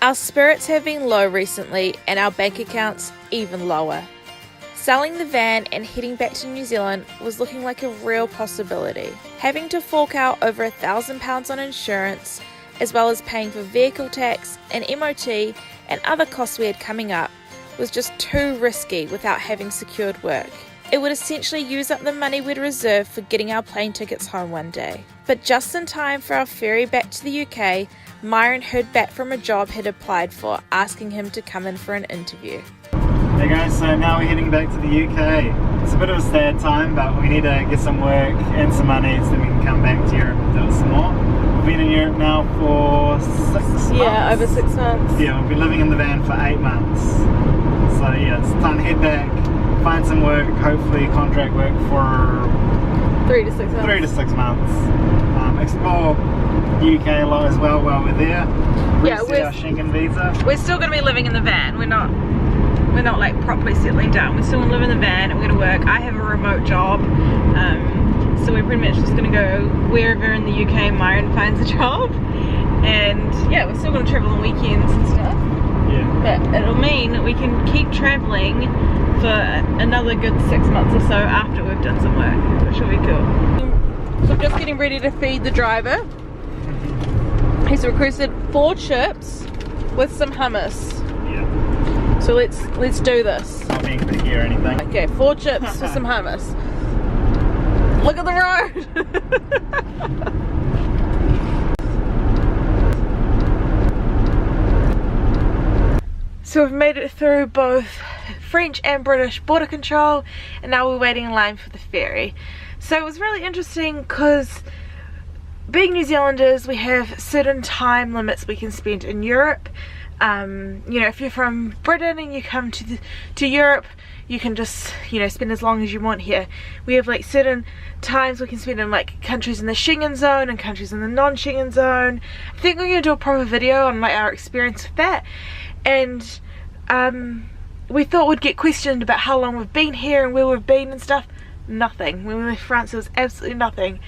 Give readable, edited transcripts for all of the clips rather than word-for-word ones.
Our spirits have been low recently and our bank accounts even lower. Selling the van and heading back to New Zealand was looking like a real possibility. Having to fork out over £1,000 on insurance, as well as paying for vehicle tax and MOT and other costs we had coming up, was just too risky without having secured work. It would essentially use up the money we'd reserved for getting our plane tickets home one day. But just in time for our ferry back to the UK, Myron heard back from a job he'd applied for, asking him to come in for an interview. Hey guys, so now we're heading back to the UK. It's a bit of a sad time, but we need to get some work and some money so we can come back to Europe and do it some more. We've been in Europe now for 6 months. Yeah, over 6 months. Yeah, we've been living in the van for 8 months. So yeah, it's time to head back, find some work, hopefully contract work for 3 to 6 months. 3 to 6 months. Explore the UK a lot as well while we're there. Reset our Schengen visa. We're still going to be living in the van. We're not like properly settling down. We're still going to live in the van and we're going to work. I have a remote job, so we're pretty much just going to go wherever in the UK Myron finds a job. And yeah, we're still going to travel on weekends and stuff. Yeah. But it'll mean that we can keep traveling for another good 6 months or so after we've done some work, which will be cool. So I'm just getting ready to feed the driver. He's requested 4 chips with some hummus. Yeah. So let's do this. Not being picky or anything. Okay, 4 chips with some hummus. Look at the road! So we've made it through both French and British border control, and now we're waiting in line for the ferry. So it was really interesting because being New Zealanders, we have certain time limits we can spend in Europe. You know, if you're from Britain and you come to Europe, you can just, you know, spend as long as you want here. We have like certain times we can spend in like countries in the Schengen zone and countries in the non-Schengen zone. I think we're going to do a proper video on like our experience with that. And we thought we'd get questioned about how long we've been here and where we've been and stuff. Nothing. When we left France, there was absolutely nothing.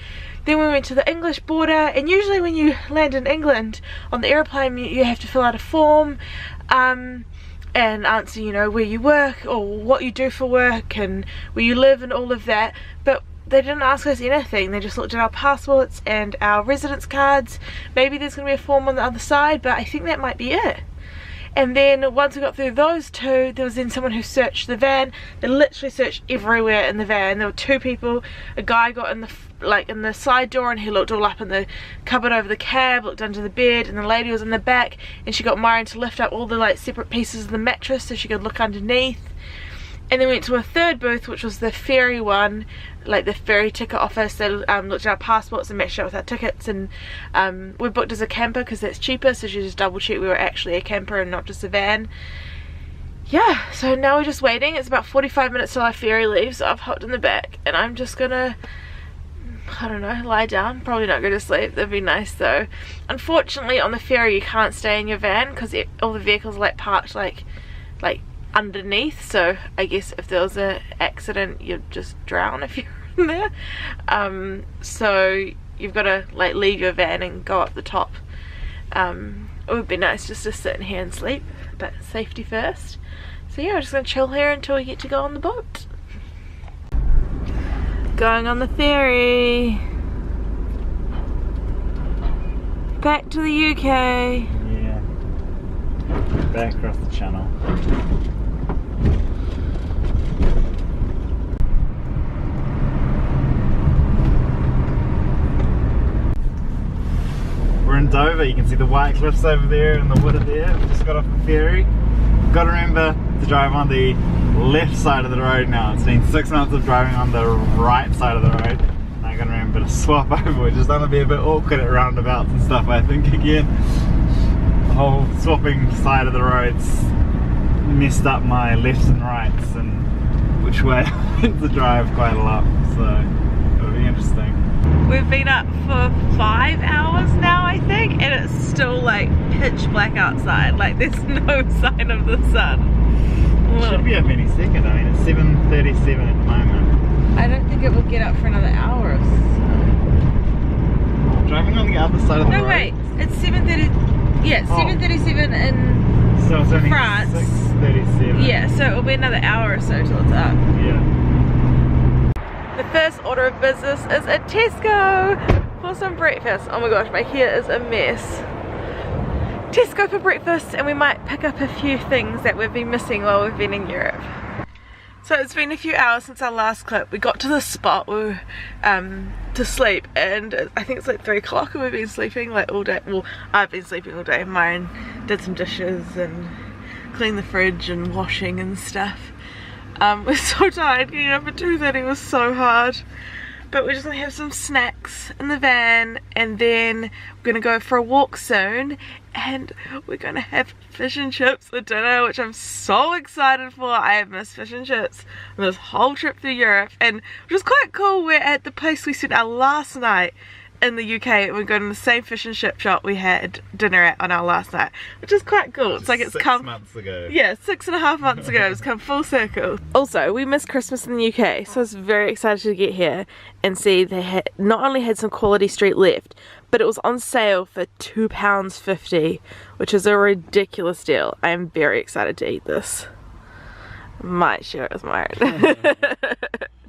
Then we went to the English border, and usually when you land in England on the airplane, you have to fill out a form and answer, you know, where you work or what you do for work and where you live and all of that. But they didn't ask us anything. They just looked at our passports and our residence cards. Maybe there's going to be a form on the other side, but I think that might be it. And then once we got through those 2, there was then someone who searched the van. They literally searched everywhere in the van. There were 2 people. A guy got in the side door and he looked all up in the cupboard over the cab, looked under the bed, and the lady was in the back and she got Myron to lift up all the like separate pieces of the mattress so she could look underneath. And then we went to a 3rd booth, which was the ferry one, like the ferry ticket office. They looked at our passports and matched up with our tickets, and we booked as a camper because that's cheaper, so she just double checked we were actually a camper and not just a van. Yeah, so now we're just waiting. It's about 45 minutes till our ferry leaves, so I've hopped in the back and I'm just gonna, I don't know, lie down. Probably not go to sleep. That'd be nice though. Unfortunately on the ferry you can't stay in your van because all the vehicles are like parked like underneath, so I guess if there was an accident you'd just drown if you're in there. So you've got to like leave your van and go up the top. It would be nice just to sit in here and sleep, but safety first. So yeah, we're just going to chill here until we get to go on the boat. Going on the ferry back to the UK. Yeah, back across the channel. We're in Dover. You can see the white cliffs over there and the water there. We just got off the ferry. Got to remember to drive on the left side of the road now. It's been 6 months of driving on the right side of the road. And I got to remember to swap over, which is going to be a bit awkward at roundabouts and stuff, I think, again. The whole swapping side of the roads messed up my lefts and rights and which way I went to drive quite a lot. So it'll be interesting. We've been up for 5 hours now, I think, and it's still like pitch black outside. Like there's no sign of the sun. It should be up any second. I mean, it's 7:37 at the moment. I don't think it will get up for another hour or so. Driving on the other side of the road. No, wait, it's 7:30. Yeah, 7:37 in So it's only France. 6:37. Yeah, so it'll be another hour or so till it's up. Yeah. The first order of business is at Tesco for some breakfast. Oh my gosh, my hair is a mess. Tesco for breakfast, and we might pick up a few things that we've been missing while we've been in Europe. So it's been a few hours since our last clip. We got to the spot where, to sleep, and I think it's like 3 o'clock, and we've been sleeping like all day. Well, I've been sleeping all day. Myron did some dishes and cleaned the fridge and washing and stuff. We're so tired. Getting up at 2:30 was so hard. But we're just gonna have some snacks in the van, and then we're gonna go for a walk soon, and we're gonna have fish and chips for dinner, which I'm so excited for. I have missed fish and chips on this whole trip through Europe, and which was quite cool. We're at the place we spent our last night in the UK, and we're going to the same fish and chip shop we had dinner at on our last night, which is quite cool. It's like it's 6 come months ago. Yeah, 6.5 months ago. It's come full circle. Also, we missed Christmas in the UK, so I was very excited to get here and see they had not only had some quality street left, but it was on sale for £2.50, which is a ridiculous deal. I am very excited to eat this. Might share it with Myron.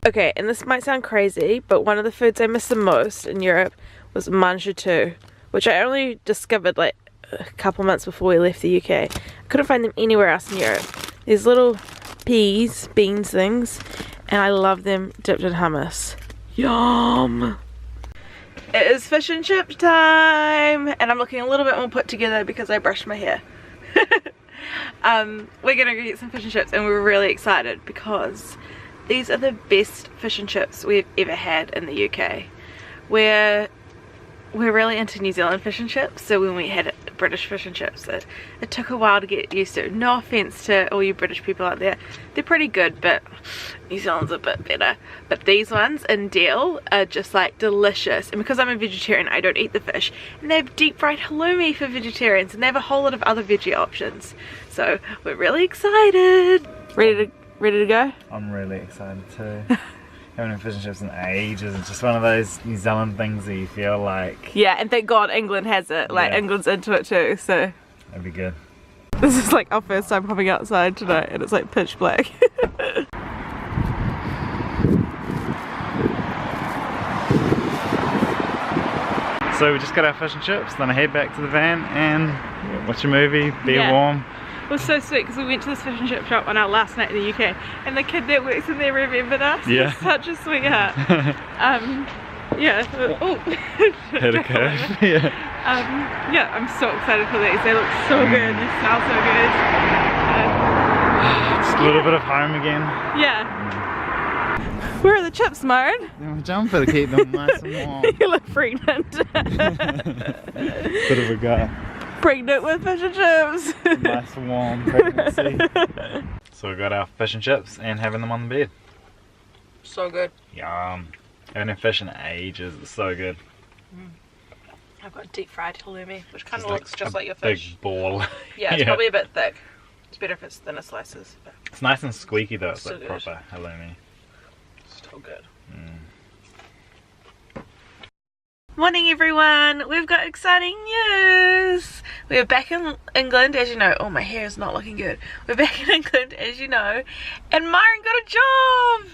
Okay, and this might sound crazy, but one of the foods I missed the most in Europe was mangetout, which I only discovered like a couple months before we left the UK. I couldn't find them anywhere else in Europe. These little beans things, and I love them dipped in hummus. Yum! It is fish and chip time, and I'm looking a little bit more put together because I brushed my hair. We're gonna go get some fish and chips, and we're really excited because these are the best fish and chips we've ever had in the UK. We're really into New Zealand fish and chips, so when we had British fish and chips, it took a while to get used to. No offense to all you British people out there, they're pretty good, but New Zealand's a bit better. But these ones in Deal are just like delicious, and because I'm a vegetarian, I don't eat the fish, and they have deep fried halloumi for vegetarians, and they have a whole lot of other veggie options. So we're really excited. Ready to go? I'm really excited too. Haven't had fish and chips in ages. It's just one of those New Zealand things that you feel like... Yeah, and thank God England has it. Like, yeah. England's into it too, so... That'd be good. This is like our first time coming outside tonight, and it's like pitch black. So we just got our fish and chips, then I head back to the van and watch a movie, be warm. It was so sweet because we went to this fish and chip shop on our last night in the UK, and the kid that works in there remembered us. Yeah. He's such a sweetheart. Yeah. Oh. Hit a curve. Yeah. Yeah, I'm so excited for these. They look so good. They smell so good. Just a little bit of home again. Yeah. Where are the chips, Myron? They're my jumper to keep them nice and warm. You look pregnant. Bit of a guy. Pregnant with fish and chips. Nice and warm pregnancy. So we got our fish and chips and having them on the bed. So good. Yum. Haven't had fish in ages. It's so good. I've got deep fried halloumi, which kind of Just looks just like your fish. Big ball. Yeah, it's probably a bit thick. It's better if it's thinner slices. But It's nice and squeaky though. It's so like good. proper halloumi. still good. Morning everyone, we've got exciting news. We're back in England, as you know. Oh, my hair is not looking good. We're back in England, as you know, and Myron got a job.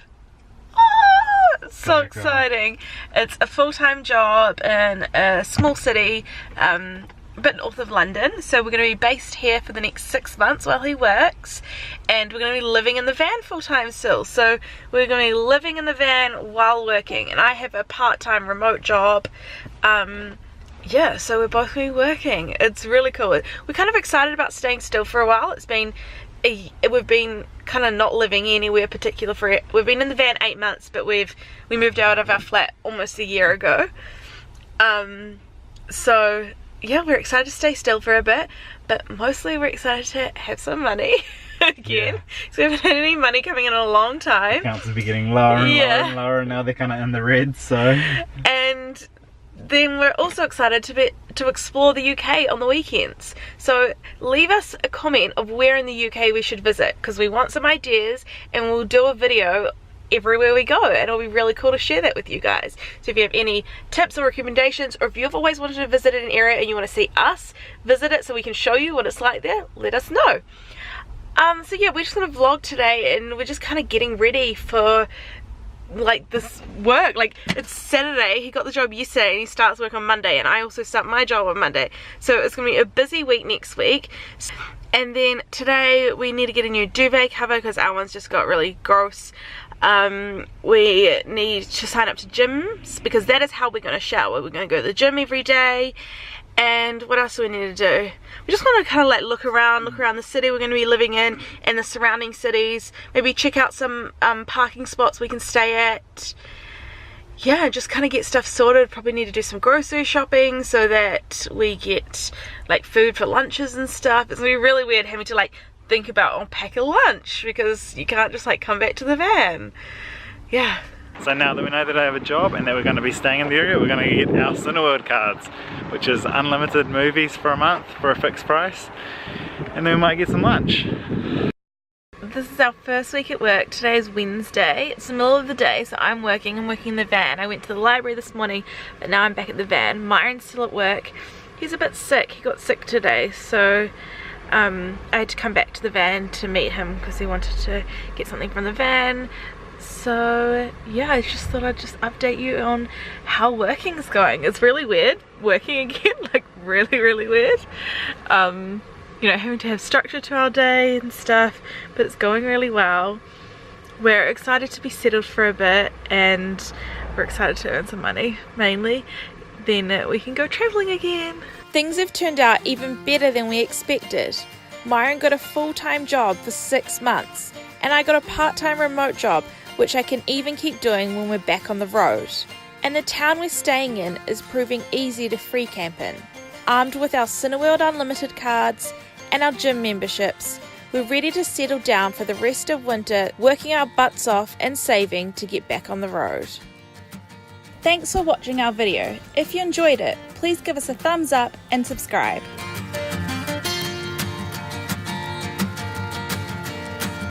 Oh, it's so exciting. It's a full-time job in a small city, a bit north of London. So we're going to be based here for the next 6 months while he works, and we're going to be living in the van full-time still. So we're going to be living in the van while working, and I have a part-time remote job. Yeah, so we're both going to be working. It's really cool. We're kind of excited about staying still for a while. It's been we've been kind of not living anywhere particular for it. We've been in the van 8 months, but we moved out of our flat almost a year ago. So yeah, we're excited to stay still for a bit, but mostly we're excited to have some money again. So we haven't had any money coming in a long time. Accounts will be getting lower and lower and lower, and now they're kind of in the red. So and then we're also excited to explore the UK on the weekends. So leave us a comment of where in the UK we should visit, because we want some ideas, and we'll do a video everywhere we go, and it'll be really cool to share that with you guys. So if you have any tips or recommendations, or if you've always wanted to visit an area and you want to see us visit it so we can show you what it's like there, let us know. So yeah, we're just gonna vlog today, and we're just kind of getting ready for like this work. Like, it's Saturday, he got the job yesterday and he starts work on Monday, and I also start my job on Monday, so it's gonna be a busy week next week. And then today we need to get a new duvet cover because our one's just got really gross. We need to sign up to gyms because that is how we're going to shower. We're going to go to the gym every day. And what else do we need to do? We just want to kind of like look around the city we're going to be living in and the surrounding cities. Maybe check out some parking spots we can stay at. Yeah, just kind of get stuff sorted. Probably need to do some grocery shopping so that we get like food for lunches and stuff. It's gonna be really weird having to like think about unpack a lunch because you can't just like come back to the van. Yeah. So now that we know that I have a job and that we're going to be staying in the area, we're going to get our Cineworld cards, which is unlimited movies for a month for a fixed price, and then we might get some lunch. This is our first week at work. Today is Wednesday. It's the middle of the day, so I'm working in the van. I went to the library this morning, but now I'm back at the van. Myron's still at work. He's a bit sick. He got sick today, so I had to come back to the van to meet him because he wanted to get something from the van. So yeah, I just thought I'd just update you on how working's going. It's really weird working again, like really weird. You know, having to have structure to our day and stuff, but it's going really well. We're excited to be settled for a bit, and we're excited to earn some money mainly. Then we can go traveling again. Things have turned out even better than we expected. Myron got a full-time job for 6 months, and I got a part-time remote job, which I can even keep doing when we're back on the road. And the town we're staying in is proving easy to free camp in. Armed with our Cineworld Unlimited cards and our gym memberships, we're ready to settle down for the rest of winter, working our butts off and saving to get back on the road. Thanks for watching our video. If you enjoyed it, please give us a thumbs up and subscribe.